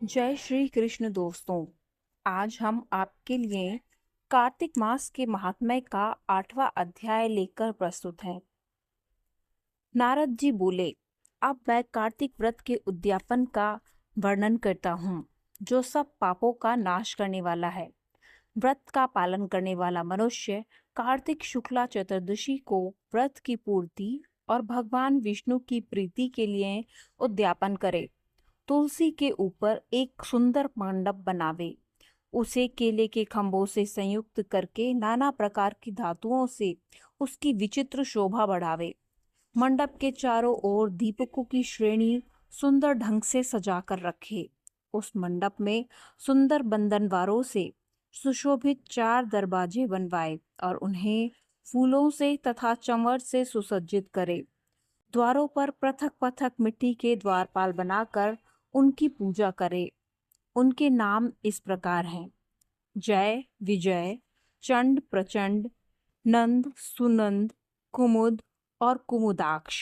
जय श्री कृष्ण दोस्तों। आज हम आपके लिए कार्तिक मास के महात्म्य का 8वां अध्याय लेकर प्रस्तुत हैं। नारद जी बोले, अब मैं कार्तिक व्रत के उद्यापन का वर्णन करता हूँ, जो सब पापों का नाश करने वाला है। व्रत का पालन करने वाला मनुष्य कार्तिक शुक्ला चतुर्दशी को व्रत की पूर्ति और भगवान विष्णु की प्रीति के लिए उद्यापन करे। तुलसी के ऊपर एक सुंदर मंडप बनावे, उसे केले के खंभों से संयुक्त करके नाना प्रकार की धातुओं से उसकी विचित्र शोभा बढ़ावे। मंडप के चारों ओर दीपकों की श्रेणी सुंदर ढंग से सजा कर रखे। उस मंडप में सुंदर बंधनवारों से सुशोभित 4 दरवाजे बनवाए और उन्हें फूलों से तथा चंवर से सुसज्जित करे। द्वारों पर पृथक पृथक मिट्टी के द्वारपाल बनाकर उनकी पूजा करे। उनके नाम इस प्रकार हैं: जय, विजय, चंड, प्रचंड, नंद, सुनंद, कुमुद और कुमुदाक्ष।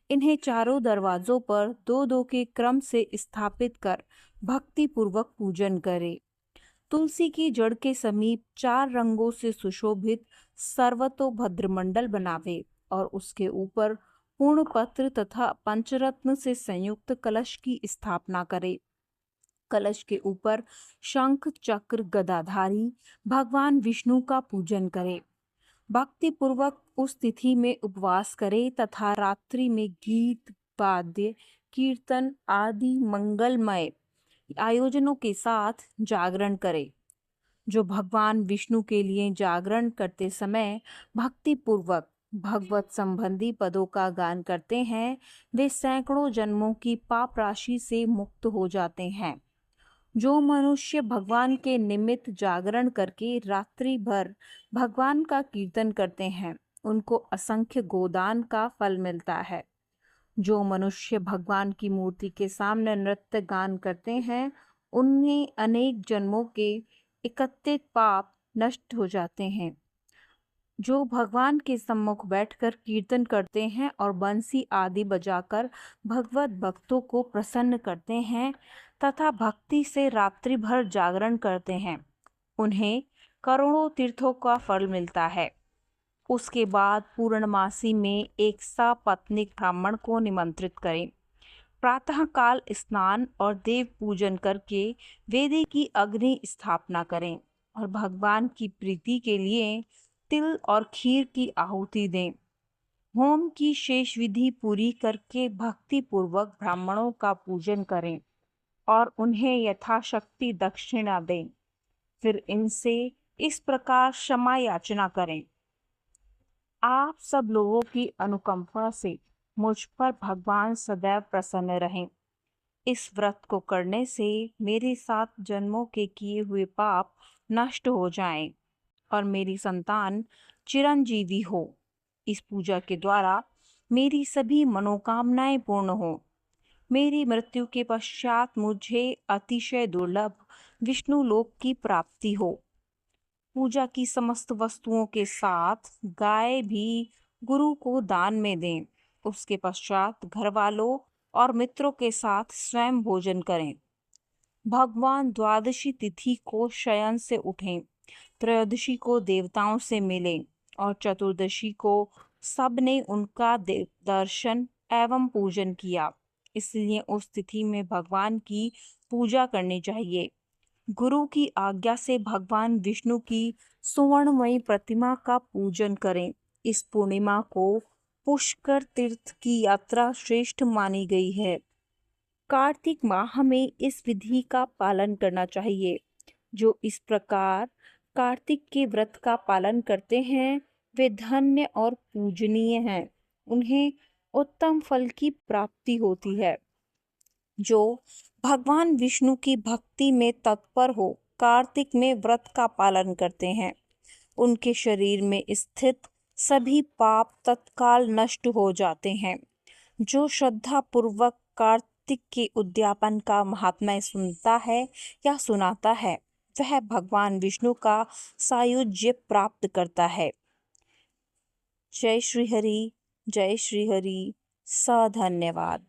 इन्हें चारों दरवाजों पर 2-2 के क्रम से स्थापित कर भक्ति पूर्वक पूजन करे। तुलसी की जड़ के समीप 4 रंगों से सुशोभित सर्वतोभद्र मंडल बनावे और उसके ऊपर पूर्ण पत्र तथा पंचरत्न से संयुक्त कलश की स्थापना करे। कलश के ऊपर शंख, चक्र, गदाधारी भगवान विष्णु का पूजन करे। भक्ति पूर्वक उस तिथि में उपवास करे तथा रात्रि में गीत, वाद्य, कीर्तन आदि मंगलमय आयोजनों के साथ जागरण करे। जो भगवान विष्णु के लिए जागरण करते समय भक्ति पूर्वक भगवत संबंधी पदों का गान करते हैं, वे सैकड़ों जन्मों की पाप राशि से मुक्त हो जाते हैं। जो मनुष्य भगवान के निमित्त जागरण करके रात्रि भर भगवान का कीर्तन करते हैं, उनको असंख्य गोदान का फल मिलता है। जो मनुष्य भगवान की मूर्ति के सामने नृत्य गान करते हैं, उनमें अनेक जन्मों के एकत्रित पाप नष्ट हो जाते हैं। जो भगवान के सम्मुख बैठकर कीर्तन करते हैं और बंसी आदि बजाकर भगवत भक्तों को प्रसन्न करते हैं तथा भक्ति से रात्रि भर जागरण करते हैं, उन्हें करोड़ों तीर्थों का फल मिलता है। उसके बाद पूर्णमासी में एक सपत्नीक ब्राह्मण को निमंत्रित करें। प्रातः काल स्नान और देव पूजन करके वेदी की अग्नि स्थापना करें और भगवान की प्रीति के लिए तिल और खीर की आहुति दें। होम की शेष विधि पूरी करके भक्ति पूर्वक ब्राह्मणों का पूजन करें और उन्हें यथाशक्ति दक्षिणा दें। फिर इनसे इस प्रकार क्षमा याचना करें: आप सब लोगों की अनुकंपा से मुझ पर भगवान सदैव प्रसन्न रहें। इस व्रत को करने से मेरे 7 जन्मों के किए हुए पाप नष्ट हो जाएं और मेरी संतान चिरंजीवी हो। इस पूजा के द्वारा मेरी सभी मनोकामनाएं पूर्ण हो। मेरी मृत्यु के पश्चात मुझे अतिशय दुर्लभ विष्णु लोक की प्राप्ति हो। पूजा की समस्त वस्तुओं के साथ गाय भी गुरु को दान में दें। उसके पश्चात घर वालों और मित्रों के साथ स्वयं भोजन करें। भगवान द्वादशी तिथि को शयन से उठें, त्रयोदशी को देवताओं से मिलें और चतुर्दशी को सबने उनका दर्शन एवं पूजन किया। इसलिए उस तिथि में भगवान की पूजा करनी चाहिए। गुरु की आज्ञा से भगवान विष्णु की सुवर्णमयी प्रतिमा का पूजन करें। इस पूर्णिमा को पुष्कर तीर्थ की यात्रा श्रेष्ठ मानी गई है। कार्तिक माह में इस विधि का पालन करना चाहिए। जो इस प्रकार कार्तिक के व्रत का पालन करते हैं, वे धन्य और पूजनीय हैं। उन्हें उत्तम फल की प्राप्ति होती है। जो भगवान विष्णु की भक्ति में तत्पर हो कार्तिक में व्रत का पालन करते हैं, उनके शरीर में स्थित सभी पाप तत्काल नष्ट हो जाते हैं। जो श्रद्धा पूर्वक कार्तिक के उद्यापन का महात्म्य सुनता है या सुनाता है, वह भगवान विष्णु का सायुज्य प्राप्त करता है। जय श्री हरि, जय श्री हरि। धन्यवाद।